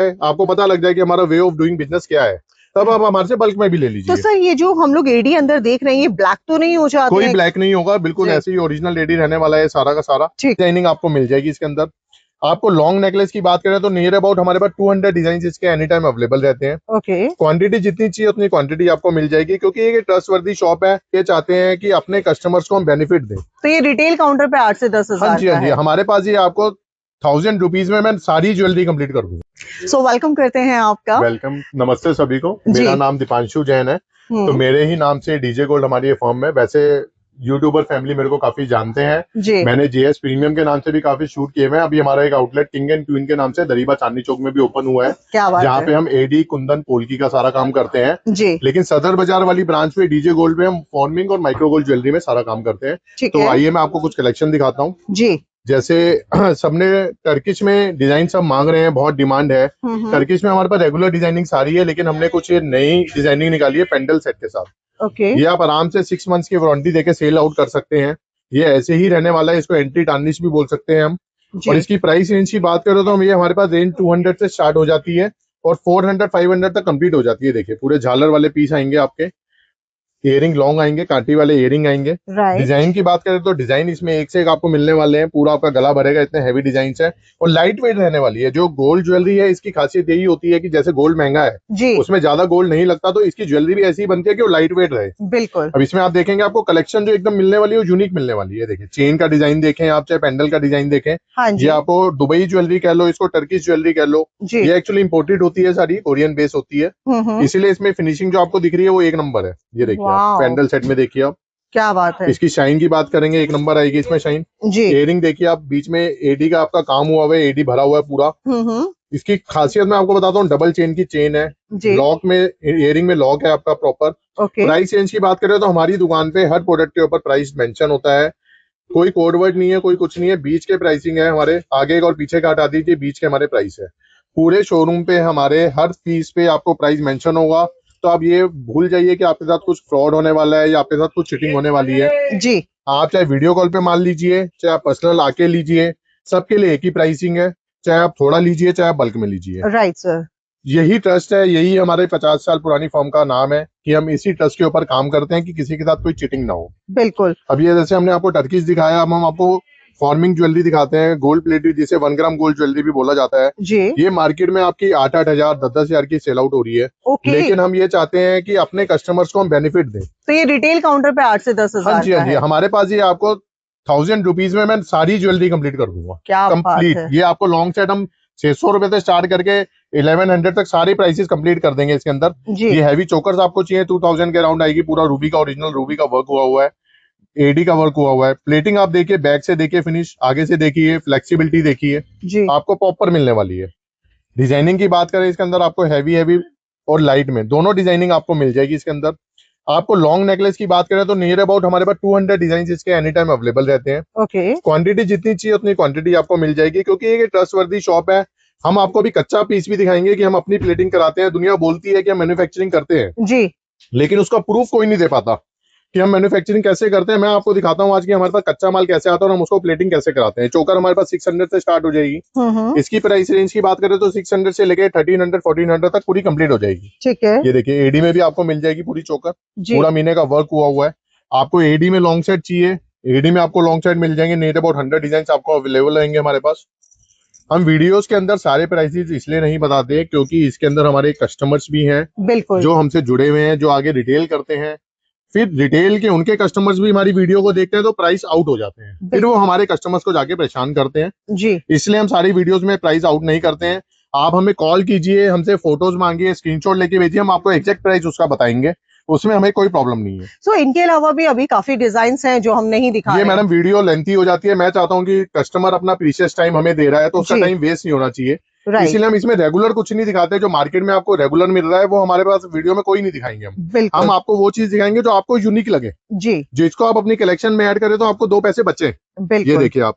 आपको पता लग जाए कि हमारा वे ऑफ डूइंग बिजनेस क्या है, तब आप हमारे से बल्क में भी ले लीजिए। तो सर ये जो हम लोग एडी अंदर देख रहे हैं ये ब्लैक तो नहीं हो जाते कोई हैं? ब्लैक नहीं होगा, बिल्कुल ऐसे ही ओरिजिनल एडी रहने वाला है सारा का सारा। डिजाइनिंग आपको मिल जाएगी इसके अंदर। आपको लॉन्ग नेकलेस की बात करें तो नियर अबाउट हमारे पास 200 डिजाइन इसके एनी टाइम अवेलेबल रहते हैं। ओके। क्वांटिटी जितनी चाहिए उतनी क्वांटिटी आपको मिल जाएगी, क्योंकि ये ट्रस्टवर्दी शॉप है। ये चाहते हैं कि अपने कस्टमर्स को हम बेनिफिट दें। तो ये रिटेल काउंटर पे 8 से 10 हाँ हजार जी, हाँ जी, हमारे पास ये आपको 1000 रुपीज में मैं सारी ज्वेलरी कंप्लीट कर दूंगा। सो वेलकम करते हैं आपका। वेलकम, नमस्ते सभी को। मेरा नाम दीपांशु जैन है, तो मेरे ही नाम से डीजे गोल्ड हमारी ये फर्म है। वैसे यूट्यूबर फैमिली मेरे को काफी जानते हैं जी। मैंने जेएस प्रीमियम के नाम से भी काफी शूट किए हुए हैं। अभी हमारा एक आउटलेट किंग एंड क्वीन के नाम से दरीबा चांदनी चौक में भी ओपन हुआ है, जहाँ पे हम एडी कुंदन पोल्की का सारा काम करते हैं जी। लेकिन सदर बाजार वाली ब्रांच पे डीजे गोल्ड में हम फॉर्मिंग और माइक्रो गोल्ड ज्वेलरी में सारा काम करते हैं। तो आइए मैं आपको कुछ कलेक्शन दिखाता हूँ जी। जैसे सबने टर्किश में डिजाइन सब मांग रहे हैं, बहुत डिमांड है। टर्किश में हमारे पास रेगुलर डिजाइनिंग सारी है, लेकिन हमने कुछ ये नई डिजाइनिंग निकाली है पेंडल सेट के साथ। ये आप आराम से 6 मंथ्स की वारंटी देके सेल आउट कर सकते हैं। ये ऐसे ही रहने वाला है, इसको एंटी टार्निश भी बोल सकते हैं हम। और इसकी प्राइस रेंज की बात करें तो हम ये हमारे पास रेंज 200 से स्टार्ट हो जाती है और 400-500 तक कंप्लीट हो जाती है। देखिए पूरे झालर वाले पीस आएंगे आपके, इयरिंग लॉन्ग आएंगे, कांटी वाले इयरिंग आएंगे। डिजाइन की बात करें तो डिजाइन इसमें एक से एक आपको मिलने वाले हैं। पूरा आपका गला भरेगा, इतने हैवी डिजाइन है और लाइट वेट रहने वाली है। जो गोल्ड ज्वेलरी है इसकी खासियत यही होती है कि जैसे गोल्ड महंगा है जी। उसमें ज्यादा गोल्ड नहीं लगता, तो इसकी ज्वेलरी भी ऐसी बनती है कि वो लाइट वेट रहे। बिल्कुल। अब इसमें आप देखेंगे आपको कलेक्शन जो एकदम मिलने वाली है वो यूनिक मिलने वाली है। देखिए चेन का डिजाइन देखें आप, चाहे पेंडल का डिजाइन देखें, ये आपको दुबई ज्वेलरी कह लो, इसको टर्किश ज्वेलरी कह लो। ये एक्चुअली इंपोर्टेड होती है, सारी कोरियन बेस होती है, इसीलिए इसमें फिनिशिंग जो आपको दिख रही है वो एक नंबर है। ये देखिए पेंडल सेट में देखिए आप, क्या बात है। इसकी शाइन की बात करेंगे, एक नंबर आएगी इसमें शाइन जी। इयरिंग देखिए आप, बीच में एडी का आपका काम हुआ हुआ है, एडी भरा हुआ है पूरा। इसकी खासियत मैं आपको बताता हूँ, डबल चेन की चेन है, लॉक में इयरिंग में लॉक है आपका प्रॉपर। प्राइस रेंज की बात करें तो हमारी दुकान पे हर प्रोडक्ट के ऊपर प्राइस मेंशन होता है, कोई कोड वर्ड नहीं है, कोई कुछ नहीं है। बीच के प्राइसिंग है हमारे, आगे और पीछे का हटा दीजिए, बीच के हमारे प्राइस है। पूरे शोरूम पे हमारे हर पीस पे आपको प्राइस मेंशन होगा, तो आप ये भूल जाइए कि आपके साथ कुछ फ्रॉड होने वाला है या आपके साथ कुछ चीटिंग होने वाली है जी। आप चाहे वीडियो कॉल पे मान लीजिए, चाहे आप पर्सनल आके लीजिए, सबके लिए एक ही प्राइसिंग है। चाहे आप थोड़ा लीजिए, चाहे आप बल्क में लीजिए। Right sir. यही ट्रस्ट है, यही हमारे 50 साल पुरानी फर्म का नाम है कि हम इसी ट्रस्ट के ऊपर काम करते हैं कि किसी के साथ कोई चीटिंग ना हो। बिल्कुल। अब ये जैसे हमने आपको टर्किश दिखाया, अब हम आपको फॉर्मिंग ज्वेलरी दिखाते हैं, गोल्ड प्लेटेड, जिसे 1 ग्राम गोल्ड ज्वेलरी भी बोला जाता है जी। ये मार्केट में आपकी 8-8 हजार 10-10 हजार की सेल आउट हो रही है। लेकिन हम ये चाहते हैं कि अपने कस्टमर्स को हम बेनिफिट दें। तो ये रिटेल काउंटर पे 8 से 10 हजार। हाँ जी, हाँ जी, हमारे पास ये आपको 1000 रुपीज में मैं सारी ज्वेलरी कंप्लीट कर दूंगा। क्या कंप्लीट। ये आपको लॉन्ग सेट हम 600 रुपए से स्टार्ट करके 1100 तक सारे प्राइसेस कंप्लीट कर देंगे इसके अंदर। ये हैवी चोकर्स आपको चाहिए 2000 के अराउंड आएगी, पूरा रूबी का, ओरिजिनल रूबी का वर्क हुआ है, एडी का वर्क हुआ है। प्लेटिंग आप देखिए, बैक से देखिए, फिनिश आगे से देखिए, फ्लेक्सिबिलिटी देखिए जी, आपको प्रॉपर मिलने वाली है। डिजाइनिंग की बात करें इसके अंदर आपको हैवी और लाइट में दोनों डिजाइनिंग आपको मिल जाएगी इसके अंदर। आपको लॉन्ग नेकलेस की बात करें तो नियर अबाउट हमारे पास 200 डिजाइन इसके एनी टाइम अवेलेबल रहते हैं। ओके। क्वांटिटी जितनी चाहिए उतनी क्वांटिटी आपको मिल जाएगी, क्योंकि ये ट्रस्टवर्दी शॉप है। हम आपको अभी कच्चा पीस भी दिखाएंगे कि हम अपनी प्लेटिंग कराते हैं। दुनिया बोलती है कि हम मैन्युफैक्चरिंग करते हैं जी, लेकिन उसका प्रूफ कोई नहीं दे पाता कि हम मैन्युफैक्चरिंग कैसे करते हैं। मैं आपको दिखाता हूँ आज की हमारे पास कच्चा माल कैसे आता है और हम उसको प्लेटिंग कैसे कराते हैं। चोकर हमारे पास 600 से स्टार्ट हो जाएगी। इसकी प्राइस रेंज की बात करें तो 600 से लेके 1300-1400 तक पूरी कंप्लीट हो जाएगी। ठीक है। ये देखिए एडी में भी आपको मिल जाएगी पूरी चोकर, पूरा मीने का वर्क हुआ है। आपको एडी में लॉन्ग सेट चाहिए, एडी में आपको लॉन्ग सेट मिल जाएंगे। नियर अबाउट 100 डिजाइन आपको अवेलेबल रहेंगे हमारे पास। हम वीडियोस के अंदर सारे प्राइसेस इसलिए नहीं बताते क्योंकि इसके अंदर हमारे कस्टमर्स भी हैं बिल्कुल, जो हमसे जुड़े हुए हैं, जो आगे रिटेल करते हैं। फिर रिटेल के उनके कस्टमर्स भी हमारी वीडियो को देखते हैं तो प्राइस आउट हो जाते हैं, फिर वो हमारे कस्टमर्स को जाके परेशान करते हैं जी। इसलिए हम सारी वीडियोस में प्राइस आउट नहीं करते हैं। आप हमें कॉल कीजिए, हमसे फोटोज मांगिए, स्क्रीनशॉट लेके भेजिए, हम आपको एग्जैक्ट प्राइस उसका बताएंगे, उसमें हमें कोई प्रॉब्लम नहीं है। सो इनके अलावा भी अभी काफी डिजाइन हैं जो हम नहीं दिखा ये मैडम वीडियो लेंथी हो जाती है। मैं चाहता हूँ कि कस्टमर अपना प्रीशियस टाइम हमें दे रहा है तो उसका टाइम वेस्ट नहीं होना चाहिए, इसीलिए हम इसमें रेगुलर कुछ नहीं दिखाते। जो मार्केट में आपको रेगुलर मिल रहा है वो हमारे पास वीडियो में कोई नहीं दिखाएंगे हम आपको वो चीज दिखाएंगे जो आपको यूनिक लगे जी, जिसको आप अपनी कलेक्शन में ऐड करें तो आपको 2 पैसे बचे। ये देखिए आप,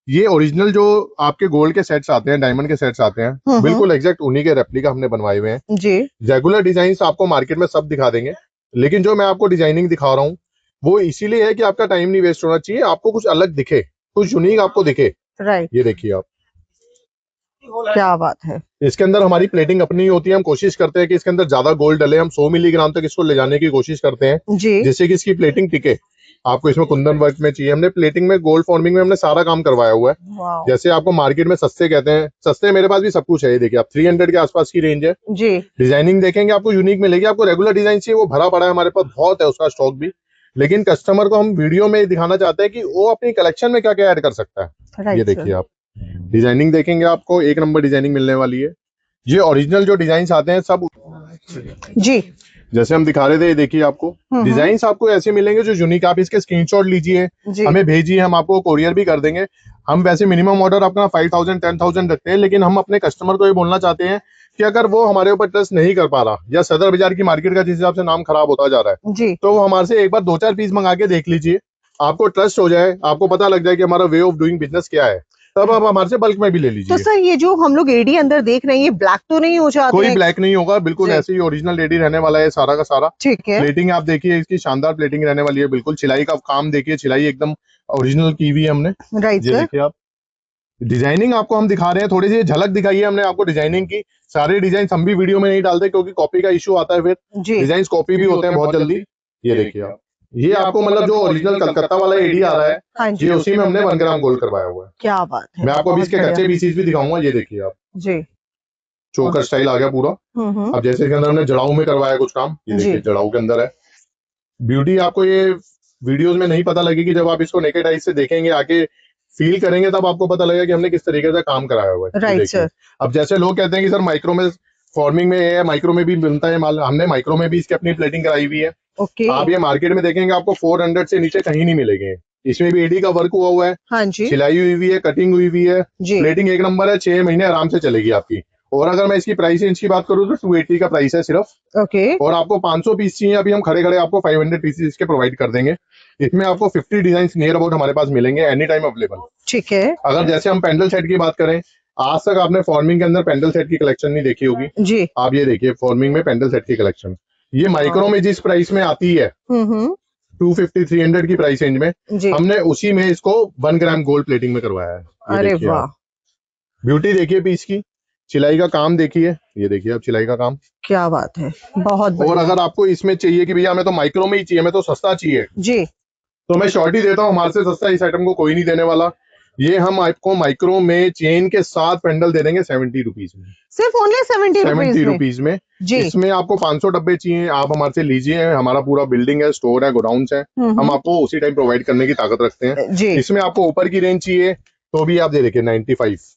ये ओरिजिनल जो आपके गोल्ड के सेट्स आते हैं, डायमंड के सेट्स आते हैं, बिल्कुल एग्जैक्ट उन्हीं के रेप्लिका हमने बनवाए हुए हैं जी। रेगुलर डिजाइन आपको मार्केट में सब दिखा देंगे, लेकिन जो मैं आपको डिजाइनिंग दिखा रहा हूँ वो इसीलिए है कि आपका टाइम नहीं वेस्ट होना चाहिए, आपको कुछ अलग दिखे, कुछ यूनिक आपको दिखे। राइट। ये देखिए आप, क्या बात है। इसके अंदर हमारी प्लेटिंग अपनी होती है। हम कोशिश करते हैं कि इसके अंदर ज्यादा गोल्ड डले। हम 100 मिलीग्राम तक इसको ले जाने की कोशिश करते हैं जी। जिससे कि इसकी प्लेटिंग टिके। आपको इसमें कुंदन वर्क में चाहिए, हमने प्लेटिंग में गोल्ड फॉर्मिंग में हमने सारा काम करवाया हुआ है। जैसे आपको मार्केट में सस्ते कहते हैं, सस्ते मेरे पास भी सब कुछ है। ये देखिए आप 300 के आसपास की रेंज है जी। डिजाइनिंग देखेंगे आपको यूनिक मिलेगी। आपको रेगुलर डिजाइन चाहिए वो भरा पड़ा है हमारे पास, बहुत है उसका स्टॉक भी। लेकिन कस्टमर को हम वीडियो में दिखाना चाहते हैं कि वो अपनी कलेक्शन में क्या क्या ऐड कर सकता है। ये देखिए आप डिजाइनिंग देखेंगे आपको एक नंबर डिजाइनिंग मिलने वाली है। ये ओरिजिनल जो डिजाइन आते हैं सब जी जैसे हम दिखा रहे थे, ये देखिए आपको डिजाइन आपको ऐसे मिलेंगे जो यूनिक। आप इसके स्क्रीनशॉट लीजिए, हमें भेजिए, हम आपको कोरियर भी कर देंगे। हम वैसे मिनिमम ऑर्डर अपना 5000 10,000 रखते हैं, लेकिन हम अपने कस्टमर को ये बोलना चाहते हैं कि अगर वो हमारे ऊपर ट्रस्ट नहीं कर पा रहा या सदर बाजार की मार्केट का जिस हिसाब से नाम खराब होता जा रहा है, तो वो हमारे से एक बार 2-4 पीस मंगा के देख लीजिए। आपको ट्रस्ट हो जाए, आपको पता लग जाए कि हमारा वे ऑफ डूइंग बिजनेस क्या है, तब आप हमारे से बल्क में भी ले लीजिए। तो सर ये जो हम लोग एडी अंदर देख रहे हैं ये ब्लैक तो नहीं हो जाता? कोई ब्लैक नहीं होगा, बिल्कुल ऐसे ही ओरिजिनल एडी रहने वाला है सारा का सारा। ठीक है। प्लेटिंग आप देखिए, इसकी शानदार प्लेटिंग रहने वाली है। बिल्कुल छिलाई का काम देखिए, छिलाई एकदम ओरिजिनल की हुई है हमने। राइट ये देखिए आप डिजाइनिंग आपको हम दिखा रहे हैं, थोड़ी सी झलक दिखाई है हमने आपको डिजाइनिंग की। सारे डिजाइन हम भी वीडियो में नहीं डालते क्योंकि कॉपी का इश्यू आता है, फिर डिजाइन कॉपी भी होते हैं बहुत जल्दी। ये देखिए आप, ये आपको मतलब जो ओरिजिनल कलकत्ता वाला एडी आ रहा है, ये उसी में हमने 1 ग्राम गोल्ड करवाया हुआ है। क्या बात है। मैं आपको अभी इसके कच्चे पीसीस भी दिखाऊंगा। ये देखिए आप जी, चोकर स्टाइल आ गया पूरा। अब जैसे इसके अंदर हमने जड़ाऊ में करवाया कुछ काम, ये देखिए जड़ाऊ के अंदर है। ब्यूटी आपको ये वीडियोस में नहीं पता लगेगी, जब आप इसको नेकेड आइज से देखेंगे, आके फील करेंगे, तब आपको पता लगेगा कि हमने किस तरीके से काम कराया हुआ है। Right sir. अब जैसे लोग कहते हैं कि सर माइक्रो में फॉर्मिंग में है, माइक्रो में भी मिलता है माल, हमने माइक्रो में भी इसकी अपनी प्लेटिंग कराई हुई है। ओके। आप ये मार्केट में देखेंगे आपको 400 से नीचे कहीं नहीं मिलेंगे। इसमें भी एडी का वर्क हुआ हुआ है, हाँ जी, सिलाई हुई है, कटिंग हुई हुई है, प्लेटिंग एक नंबर है। 6 महीने आराम से चलेगी आपकी। और अगर मैं इसकी प्राइस रेंज की बात करूँ तो 280 का प्राइस है सिर्फ। ओके। और आपको 500 पीस चाहिए, अभी हम खड़े खड़े आपको 500 पीसेस इसके प्रोवाइड कर देंगे। इसमें आपको 50 डिजाइन नियर अबाउट हमारे पास मिलेंगे, एनी टाइम अवेलेबल। ठीक है। अगर जैसे हम पेंडल सेट की बात करें, आज तक आपने फॉर्मिंग के अंदर पेंडल सेट की कलेक्शन नहीं देखी होगी जी। आप ये देखिए फॉर्मिंग में पेंडल सेट की कलेक्शन, ये माइक्रो में जिस प्राइस में आती है 250-300 की प्राइस रेंज में, हमने उसी में इसको 1 ग्राम गोल्ड प्लेटिंग में करवाया है। अरे वाह, ब्यूटी देखिए पीस की, सिलाई का काम देखिए, ये देखिए आप सिलाई का काम, क्या बात है, बहुत। और अगर आपको इसमें चाहिए कि भैया हमें तो माइक्रो में ही चाहिए, हमें तो सस्ता चाहिए जी, तो मैं शॉर्टी देता हूँ, हमारे से सस्ता इस आइटम को कोई नहीं देने वाला। ये हम आपको माइक्रो में चेन के साथ पेंडल दे देंगे 70 रुपीज में, सिर्फ ओनली 70 रुपीज में जी। इसमें आपको 500 डब्बे चाहिए, आप हमारे से लीजिए। हमारा पूरा बिल्डिंग है, स्टोर है, गोडाउन है, हम आपको उसी टाइम प्रोवाइड करने की ताकत रखते हैं जी। इसमें आपको ऊपर की रेंज चाहिए तो भी आप ये देखिए 95,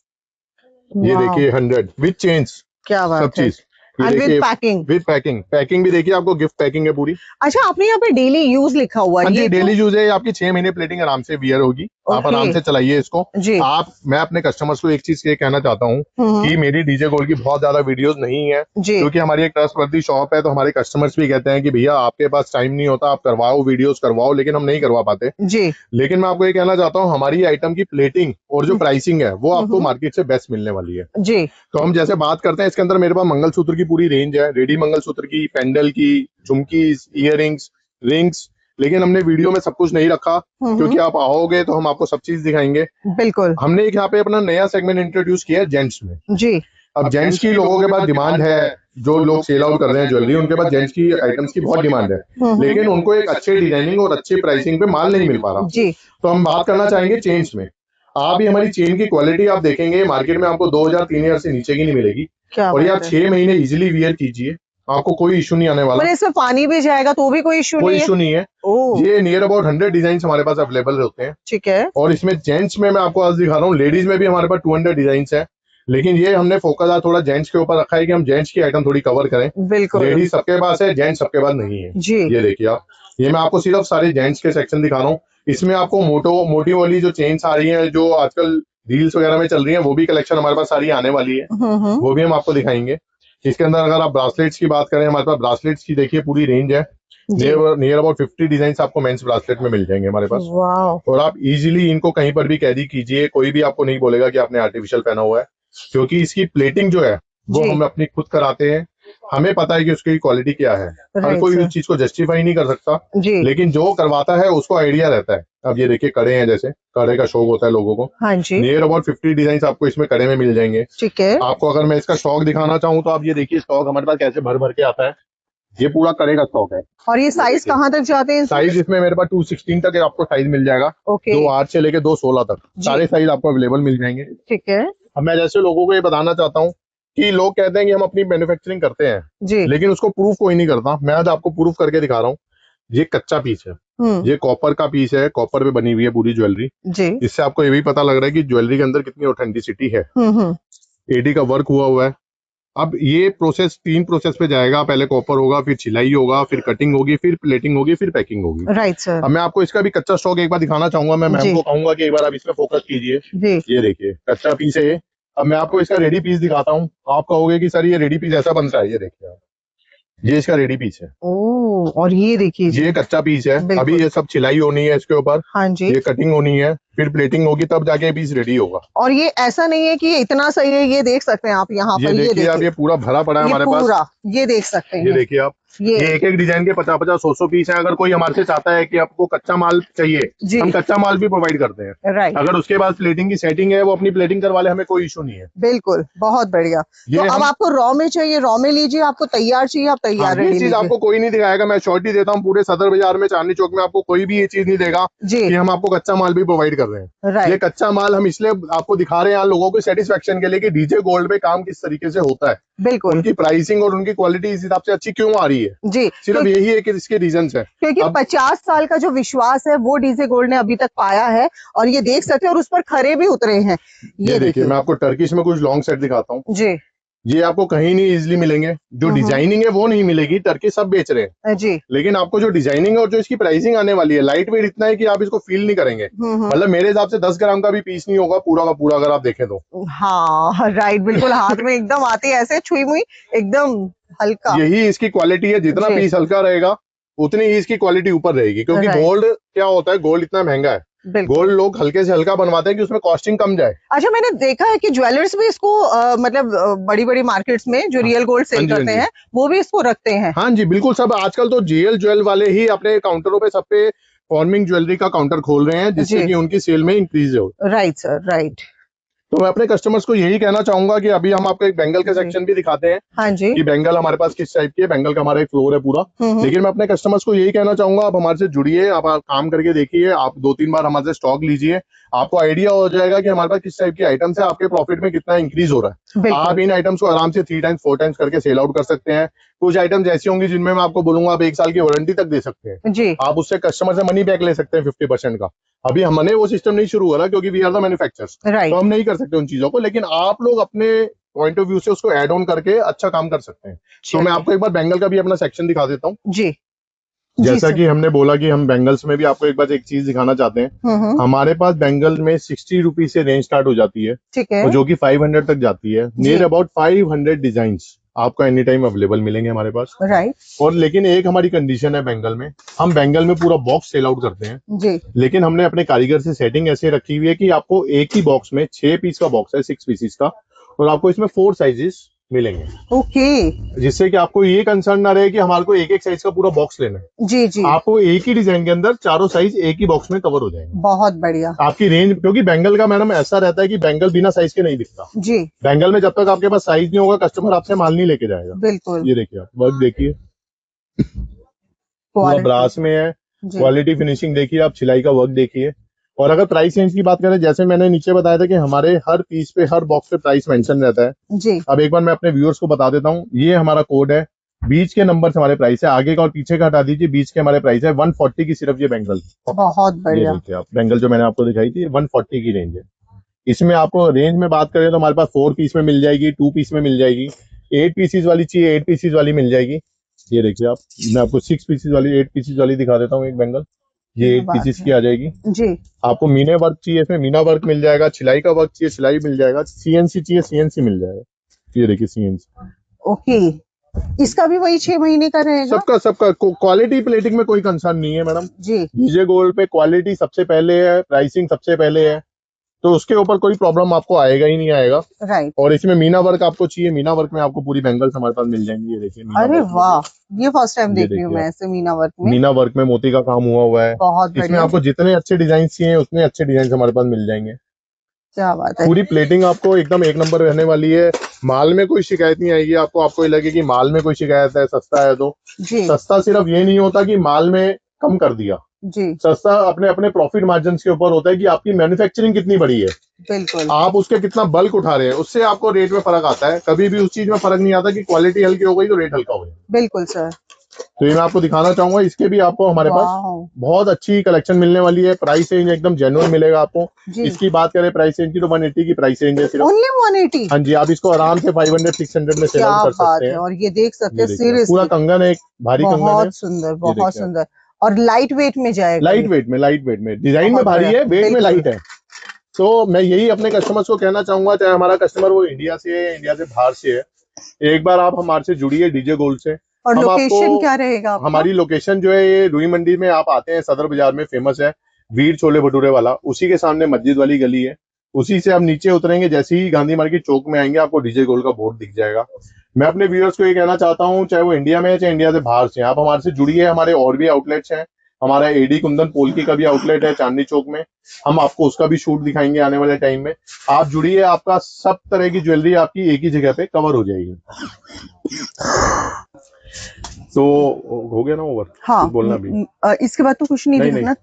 ये देखिए 100 विद चेंज, क्या बात सब चीज। विद पैकिंग भी देखिए, आपको गिफ्ट पैकिंग है पूरी। अच्छा, आपने यहाँ पे डेली यूज लिखा हुआ है? हाँ जी, डेली यूज है। आपकी 6 महीने प्लेटिंग आराम से वियर होगी, आप आराम से चलाइए इसको जी। मैं अपने कस्टमर्स को एक चीज ये कहना चाहता हूँ कि मेरी डीजे गोल्ड की बहुत ज्यादा वीडियोस नहीं है क्योंकि हमारी एक ट्रस्टवर्दी शॉप है, तो हमारे कस्टमर्स भी कहते हैं कि भैया आपके पास टाइम नहीं होता, आप करवाओ वीडियोस करवाओ, लेकिन हम नहीं करवा पाते जी। लेकिन मैं आपको ये कहना चाहता हूँ, हमारी आइटम की प्लेटिंग और जो प्राइसिंग है वो आपको मार्केट से बेस्ट मिलने वाली है जी। तो हम जैसे बात करते हैं, इसके अंदर मेरे पास मंगलसूत्र की पूरी रेंज है, रेडी मंगलसूत्र की, पेंडल की, झुमकी, इयररिंग्स, रिंग्स, लेकिन हमने वीडियो में सब कुछ नहीं रखा क्योंकि आप आओगे तो हम आपको सब चीज दिखाएंगे। बिल्कुल। हमने एक यहाँ पे अपना नया सेगमेंट इंट्रोड्यूस किया है जेंट्स में जी। अब जेंट्स की लोगों के पास डिमांड है, जो लोग सेल आउट कर रहे हैं ज्वेलरी, उनके पास जेंट्स की आइटम्स की बहुत डिमांड है, लेकिन उनको एक अच्छे डिजाइनिंग और अच्छे प्राइसिंग पे माल नहीं मिल पा रहा जी। तो हम बात करना चाहेंगे चेन्स में। आप ही हमारी चेन की क्वालिटी आप देखेंगे मार्केट में आपको 2000-3000 से नीचे की नहीं मिलेगी, और ये आप 6 महीने इजिली वियर कीजिए, आपको कोई इशू नहीं आने वाला। इसमें पानी भी जाएगा तो भी कोई इशू नहीं है। ये नियर अबाउट 100 डिजाइन हमारे पास अवेलेबल होते हैं, ठीक है। और इसमें जेंट्स में मैं आपको आज दिखा रहा हूँ, लेडीज में भी हमारे पास 200 डिजाइन है, लेकिन ये हमने फोकस आज थोड़ा जेंट्स के ऊपर रखा है कि हम जेंट्स की आइटम थोड़ी कवर करें। बिल्कुल। लेडीज सबके पास है, जेंट्स सबके पास नहीं है जी। ये देखिए आप, ये मैं आपको सिर्फ सारे जेंट्स के सेक्शन दिखा रहा हूँ। इसमें आपको मोटी वाली जो चेन्स आ रही है, जो आजकल रील्स वगैरह में चल रही है, वो भी कलेक्शन हमारे पास सारी आने वाली है, वो भी हम आपको दिखाएंगे। इसके अंदर अगर आप ब्रासलेट्स की बात करें, हमारे पास ब्रासलेट्स की देखिए पूरी रेंज है, नियर अबाउट 50 डिजाइन आपको मेंस ब्रासलेट में मिल जाएंगे हमारे पास। और आप इजीली इनको कहीं पर भी कैरी कीजिए, कोई भी आपको नहीं बोलेगा कि आपने आर्टिफिशियल पहना हुआ है, क्योंकि इसकी प्लेटिंग जो है वो हम अपनी खुद कराते हैं। हमें पता है कि उसकी क्वालिटी क्या है। हर कोई उस चीज को जस्टिफाई नहीं कर सकता जी। लेकिन जो करवाता है उसको आइडिया रहता है। अब ये देखिए कड़े हैं, जैसे कड़े का शौक होता है लोगों को। हाँ जी। नियर अबाउट 50 डिजाइन आपको इसमें कड़े में मिल जाएंगे। ठीक है। आपको अगर मैं इसका स्टॉक दिखाना चाहूँ तो आप ये देखिए स्टॉक हमारे पास कैसे भर भर के आता है। ये पूरा कड़े का स्टॉक है। और ये साइज कहाँ तक जाते हैं? साइज इसमें मेरे पास 216 तक आपको साइज मिल जाएगा। ओके। 2 8 से लेके 2 16 तक सारे साइज आपको अवेलेबल मिल जाएंगे। ठीक है। अब मैं जैसे लोगों को ये बताना चाहता हूँ कि लोग कहते हैं कि हम अपनी मैन्युफैक्चरिंग करते हैं जी, लेकिन उसको प्रूफ कोई नहीं करता। मैं आज आपको प्रूफ करके दिखा रहा हूँ। ये कच्चा पीस है, ये कॉपर का पीस है, कॉपर पे बनी हुई है पूरी ज्वेलरी जी। इससे आपको ये भी पता लग रहा है कि ज्वेलरी के अंदर कितनी ऑथेंटिसिटी है। एडी का वर्क हुआ है। अब ये प्रोसेस 3 प्रोसेस पे जाएगा। पहले कॉपर होगा, फिर छिलाई होगा, फिर कटिंग होगी, फिर प्लेटिंग होगी, फिर पैकिंग होगी। Right sir. अब मैं आपको इसका भी कच्चा स्टॉक एक बार दिखाना चाहूंगा। मैं मैम को कहूंगा कि एक बार आप इसमें फोकस कीजिए। ये देखिए कच्चा पीस है। अब मैं आपको इसका रेडी पीस दिखाता हूँ। आप कहोगे कि सर ये रेडी पीस ऐसा बनता है। ये देखिए आप, ये इसका रेडी पीस है। ओह, और ये देखिए ये कच्चा पीस है। अभी ये सब छिलाई होनी है इसके ऊपर। हाँ जी। ये कटिंग होनी है, फिर प्लेटिंग होगी, तब जाके ये पीस रेडी होगा। और ये ऐसा नहीं है कि इतना सही है। ये देख सकते हैं आप यहाँ पर। ये देखिए आप, ये पूरा भरा पड़ा है हमारे पास। ये देख सकते हैं। ये देखिए आप, ये एक एक डिजाइन के 50-50 100-100 पीस है। अगर कोई हमारे से चाहता है कि आपको कच्चा माल चाहिए, हम कच्चा माल भी प्रोवाइड करते हैं। राइट। अगर उसके बाद प्लेटिंग की सेटिंग है, वो अपनी प्लेटिंग करवा ले, हमें कोई इशू नहीं है। बिल्कुल, बहुत बढ़िया। तो अब आपको रॉ में चाहिए, रॉ में लीजिए। आपको तैयार चाहिए, आप तैयार। ये चीज आपको कोई नहीं दिखाएगा। मैं श्योरिटी देता हूँ, पूरे सदर बाजार में, चांदनी चौक में आपको कोई भी ये चीज नहीं देगा कि हम आपको कच्चा माल भी प्रोवाइड कर रहे हैं। ये कच्चा माल हम इसलिए आपको दिखा रहे हैं लोगों को सेटिस्फेक्शन के लिए कि डीजे गोल्ड में काम किस तरीके से होता है। बिल्कुल। उनकी प्राइसिंग और उनकी क्वालिटी इस हिसाब से अच्छी क्यों आ रही है जी। सिर्फ यही है कि इसके रीजन है क्योंकि 50 साल का जो विश्वास है वो डीजे गोल्ड ने अभी तक पाया है। और ये देख सकते हैं, और उस पर खरे भी उतरे हैं। ये देखिए मैं आपको टर्किश में कुछ लॉन्ग सेट दिखाता हूँ जी। ये आपको कहीं नहीं इजिली मिलेंगे। जो डिजाइनिंग है वो नहीं मिलेगी। टर्की सब बेच रहे हैं जी, लेकिन आपको जो डिजाइनिंग है और जो इसकी प्राइसिंग आने वाली है, लाइट वेट इतना है कि आप इसको फील नहीं करेंगे। मतलब मेरे हिसाब से 10 ग्राम का भी पीस नहीं होगा पूरा का पूरा, अगर आप देखें तो। हाँ राइट, बिल्कुल। हाथ में एकदम आती है ऐसे छुई मुई, एकदम हल्का। यही इसकी क्वालिटी है। जितना पीस हल्का रहेगा उतनी ही इसकी क्वालिटी ऊपर रहेगी। क्योंकि गोल्ड क्या होता है, गोल्ड इतना महंगा है। गोल्ड लोग हल्के से हल्का बनवाते हैं कि उसमें कॉस्टिंग कम जाए। अच्छा, मैंने देखा है कि ज्वेलर्स भी इसको मतलब बड़ी बड़ी मार्केट्स में जो रियल गोल्ड सेल करते हैं वो भी इसको रखते हैं। हाँ जी बिल्कुल। सब आजकल तो जीएल ज्वेल वाले ही अपने काउंटरों पे सब पे फॉर्मिंग ज्वेलरी का काउंटर खोल रहे हैं, जिससे कि उनकी सेल में इंक्रीज हो। Right sir, right. तो मैं अपने कस्टमर्स को यही कहना चाहूंगा कि अभी हम आपको एक बेंगल का सेक्शन भी दिखाते हैं। हाँ जी। कि बेंगल हमारे पास किस टाइप की है। बेंगल का हमारा एक फ्लोर है पूरा। लेकिन मैं अपने कस्टमर्स को यही कहना चाहूंगा, आप हमारे से जुड़िए, आप काम करके देखिए, आप 2-3 बार हमारे से स्टॉक लीजिए, आपको आइडिया हो जाएगा कि हमारे पास किस टाइप की आइटम्स है, आपके प्रॉफिट में कितना इंक्रीज हो रहा है। आप इन आइटम्स को आराम से 3 टाइम्स 4 टाइम्स करके सेल आउट कर सकते हैं। कुछ आइटम्स ऐसी होंगी जिनमें मैं आपको बोलूंगा आप 1 साल की वारंटी तक दे सकते हैं जी। आप उससे कस्टमर से मनी बैक ले सकते हैं 50% का। अभी हमने वो सिस्टम नहीं शुरू करा क्योंकि वी आर द मैन्युफैक्चरर्स, तो हम नहीं कर सकते उन चीजों को। लेकिन आप लोग अपने पॉइंट ऑफ व्यू से उसको ऐड ऑन करके अच्छा काम कर सकते हैं। तो मैं आपको एक बार बेंगल का भी अपना सेक्शन दिखा देता हूँ जी। जैसा कि हमने बोला कि हम बेंगल्स में भी आपको एक बार एक चीज दिखाना चाहते हैं। हमारे पास बेंगल में 60 रुपीज से रेंज स्टार्ट हो जाती है, ठीक है, और जो कि 500 तक जाती है। नियर अबाउट 500 डिजाइन आपको एनी टाइम अवेलेबल मिलेंगे हमारे पास। राइट। और लेकिन एक हमारी कंडीशन है बेंगल में, हम बेंगल में पूरा बॉक्स सेल आउट करते हैं जी। लेकिन हमने अपने कारीगर से सेटिंग ऐसे रखी हुई है कि आपको एक ही बॉक्स में 6 पीस का बॉक्स है, 6 पीसेस का, और आपको इसमें 4 साइजेस मिलेंगे। ओके। जिससे कि आपको ये कंसर्न ना रहे कि हमारे को एक एक साइज का पूरा बॉक्स लेना है। जी जी। आपको एक ही डिजाइन के अंदर चारों साइज एक ही बॉक्स में कवर हो जाएंगे। बहुत बढ़िया। आपकी रेंज, क्योंकि बेंगल का मैडम ऐसा रहता है कि बेंगल बिना साइज के नहीं दिखता जी। बेंगल में जब तक आपके पास साइज नहीं होगा कस्टमर आपसे माल नहीं लेके जाएगा। बिल्कुल। ये देखिए आप वर्क देखिए, पूरा ब्रास में है। क्वालिटी फिनिशिंग देखिए आप, सिलाई का वर्क देखिए। और अगर प्राइस रेंज की बात करें, जैसे मैंने नीचे बताया था कि हमारे हर पीस पे, हर बॉक्स पे प्राइस मेंशन रहता है जी। अब एक बार मैं अपने व्यूअर्स को बता देता हूँ। ये हमारा कोड है, बीच के नंबर से हमारे प्राइस है, आगे का और पीछे का हटा दीजिए, बीच के हमारे प्राइस है 140 की सिर्फ ये बेंगल। बहुत बढ़िया। देखिए आप बेंगल जो मैंने आपको दिखाई थी 140 की रेंज है। इसमें आपको रेंज में बात करें तो हमारे पास 4 पीस में मिल जाएगी, 2 पीस में मिल जाएगी, 8 पीसेस वाली चाहिए 8 पीसेस वाली मिल जाएगी। ये देखिए आप, मैं आपको 6 पीसेस वाली 8 पीसेस वाली दिखा देता हूँ एक बेंगल। ये 8 पीसेस की आ जाएगी जी। आपको मीने वर्क चाहिए, इसमें मीना वर्क मिल जाएगा, सिलाई का वर्क चाहिए सिलाई मिल जाएगा, सीएनसी चाहिए सीएनसी मिल जाएगा। ये देखिए सीएनसी। ओके, इसका भी वही 6 महीने का रहेगा। सबका क्वालिटी प्लेटिंग में कोई कंसर्न नहीं है मैडम जी। डीजे गोल्ड पे क्वालिटी सबसे पहले है, प्राइसिंग सबसे पहले है। तो उसके ऊपर कोई प्रॉब्लम आपको आएगा ही नहीं आएगा। राइट। और इसमें मीना वर्क आपको चाहिए, मीना वर्क में आपको पूरी बैंगल्स हमारे पास मिल जाएंगी। ये देखिए मीना अरे वर्क में वाह, ये फर्स्ट टाइम ये देख रही हूँ देखिए मैं ऐसे मीना वर्क में। मीना वर्क में मोती का काम हुआ है। बहुत इसमें बढ़िया। आपको जितने अच्छे डिजाइन चाहिए उतने अच्छे डिजाइन हमारे पास मिल जाएंगे। क्या बात है। पूरी प्लेटिंग आपको एकदम एक नंबर रहने वाली है। माल में कोई शिकायत नहीं आएगी आपको। आपको ये लगे कि माल में कोई शिकायत है, सस्ता है तो जी सस्ता सिर्फ ये नहीं होता कि माल में कम कर दिया। जी सस्ता अपने अपने प्रॉफिट मार्जिन के ऊपर होता है कि आपकी मैन्युफैक्चरिंग कितनी बड़ी है, बिल्कुल। आप उसके कितना बल्क उठा रहे हैं, उससे आपको रेट में फर्क आता है। कभी भी उस चीज में फर्क नहीं आता कि क्वालिटी हल्की हो गई तो रेट हल्का हो गया। बिल्कुल सर। तो ये मैं आपको दिखाना चाहूंगा। इसके भी आपको हमारे पास बहुत अच्छी कलेक्शन मिलने वाली है। प्राइस रेंज एकदम जेन्युइन मिलेगा आपको। इसकी बात करें प्राइस रेंज की तो 180 की प्राइस रेंज है सिर्फ। ओनली 180? हाँ जी, आप इसको आराम से 500-600 में सेल कर सकते हैं। और ये देख सकते हैं सीरियसली पूरा कंगन है, भारी कंगन है। बहुत सुंदर, बहुत सुंदर। और लाइट वेट में जाएगा। लाइट वेट में डिजाइन में भारी है, वेट में लाइट है। तो मैं यही अपने कस्टमर्स को कहना चाहूंगा, चाहे हमारा कस्टमर वो इंडिया से है, इंडिया से बाहर से है, एक बार आप हमारे से जुड़िए डीजे गोल्ड से। और लोकेशन क्या रहेगा आपका? हमारी लोकेशन जो है ये रूई मंडी में आप आते हैं, सदर बाजार में फेमस है वीर छोले भटूरे वाला, उसी के सामने मस्जिद वाली गली है। उसी से आप नीचे उतरेंगे, जैसे ही गांधी मार्केट चौक में आएंगे आपको डीजे गोल्ड का बोर्ड दिख जाएगा। मैं अपने व्यूअर्स को ये कहना चाहता हूँ, चाहे वो इंडिया में है चाहे इंडिया से बाहर से, आप हमारे से जुड़िए। हमारे और भी आउटलेट्स हैं। हमारा एडी कुंदन पोल्की का भी आउटलेट है चांदनी चौक में, हम आपको उसका भी शूट दिखाएंगे आने वाले टाइम में। आप जुड़िए, आपका सब तरह की ज्वेलरी आपकी एक ही जगह पे कवर हो जाएगी। तो हो गया ना ओवर? हाँ, बोलना भी इसके बाद तो कुछ नहीं दिखना।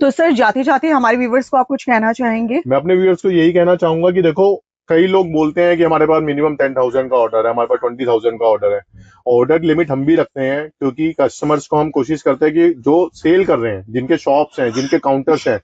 तो सर जाते जाते हमारे व्यूवर्स को आप कुछ कहना चाहेंगे? मैं अपने व्यूवर्स को यही कहना चाहूंगा कि देखो, कई लोग बोलते हैं कि हमारे पास मिनिमम 10,000 का ऑर्डर है, हमारे पास 20,000 का ऑर्डर है। ऑर्डर लिमिट हम भी रखते हैं क्योंकि कस्टमर्स को हम कोशिश करते हैं कि जो सेल कर रहे हैं, जिनके शॉप्स हैं, जिनके काउंटर्स हैं,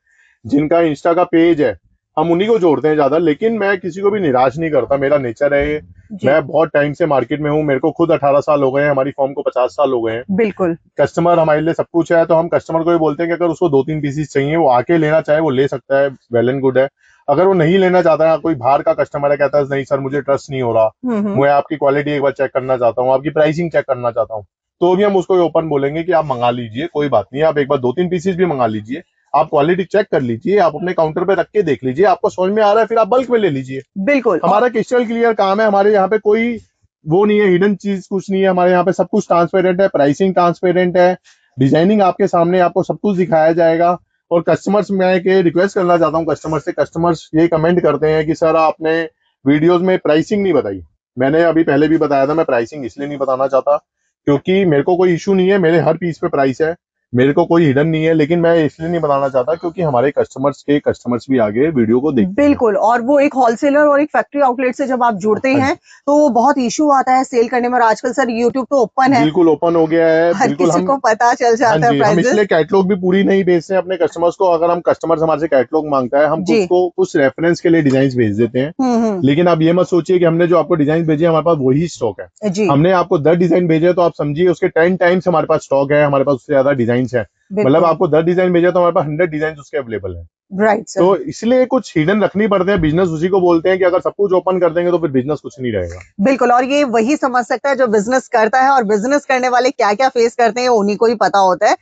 जिनका इंस्टा का पेज है, हम उन्हीं को जोड़ते हैं ज्यादा। लेकिन मैं किसी को भी निराश नहीं करता, मेरा नेचर है। मैं बहुत टाइम से मार्केट में हूँ, मेरे को खुद 18 साल हो गए हैं, हमारी फॉर्म को 50 साल हो गए हैं। बिल्कुल। कस्टमर हमारे लिए सब कुछ है, तो हम कस्टमर को ये बोलते हैं कि अगर उसको 2-3 पीसेस चाहिए वो आके लेना चाहे वो ले सकता है, वेल एंड गुड है। अगर वो नहीं लेना चाहता है, कोई बाहर का कस्टमर है, कहता है नहीं सर मुझे ट्रस्ट नहीं हो रहा, मैं आपकी क्वालिटी एक बार चेक करना चाहता हूँ, आपकी प्राइसिंग चेक करना चाहता हूँ, तो भी हम उसको ओपन बोलेंगे कि आप मंगा लीजिए, कोई बात नहीं, आप एक बार 2-3 पीसेस भी मंगा लीजिए, आप क्वालिटी चेक कर लीजिए, आप अपने काउंटर पे रख के देख लीजिए, आपको समझ में आ रहा है फिर आप बल्क में ले लीजिए। बिल्कुल, हमारा क्रिस्टल क्लियर काम है। हमारे यहाँ पे कोई वो नहीं है, हिडन चीज कुछ नहीं है। हमारे यहाँ पे सब कुछ ट्रांसपेरेंट है, प्राइसिंग ट्रांसपेरेंट है, डिजाइनिंग आपके सामने, आपको सब कुछ दिखाया जाएगा। और कस्टमर्स मैं एक रिक्वेस्ट करना चाहता हूँ कस्टमर से, कस्टमर्स ये कमेंट करते हैं कि सर आपने वीडियोस में प्राइसिंग नहीं बताई। मैंने अभी पहले भी बताया था, मैं प्राइसिंग इसलिए नहीं बताना चाहता क्योंकि मेरे को कोई इशू नहीं है, मेरे हर पीस पे प्राइस है, मेरे को कोई हिडन नहीं है, लेकिन मैं इसलिए नहीं बताना चाहता क्योंकि हमारे कस्टमर्स भी आगे वीडियो को देखते हैं। बिल्कुल। और वो एक होलसेलर और एक फैक्ट्री आउटलेट से जब आप जुड़ते हैं तो वो बहुत इशू आता है सेल करने में। और आजकल सर यूट्यूब तो ओपन है, बिल्कुल ओपन हो गया है, हर किसी को पता चल जाता है। हम इसलिए कैटलॉग भी पूरी नहीं भेजते हैं अपने कस्टमर्स को। अगर हम कस्टमर्स हमारे से कैटलॉग मांगता है, हम उसको कुछ रेफरेंस के लिए डिजाइन भेज देते हैं। लेकिन आप ये मत सोचिए कि हमने जो आपको डिजाइन भेजे हमारे पास वही स्टॉक है। हमने आपको 10 डिजाइन भेजे तो आप समझिए उसके 10 टाइम्स हमारे पास स्टॉक है, हमारे पास उससे ज्यादा डिजाइन है। मतलब आपको 10 डिजाइन भेजा तो हमारे पास 100 डिजाइन उसके अवेलेबल है। Right sir. तो इसलिए कुछ हिडन रखनी पड़ते हैं। बिजनेस उसी को बोलते हैं कि अगर सब कुछ ओपन कर देंगे तो फिर बिजनेस कुछ नहीं रहेगा। बिल्कुल। और ये वही समझ सकता है जो बिजनेस करता है, और बिजनेस करने वाले क्या क्या फेस करते हैं उन्हीं को ही पता होता है।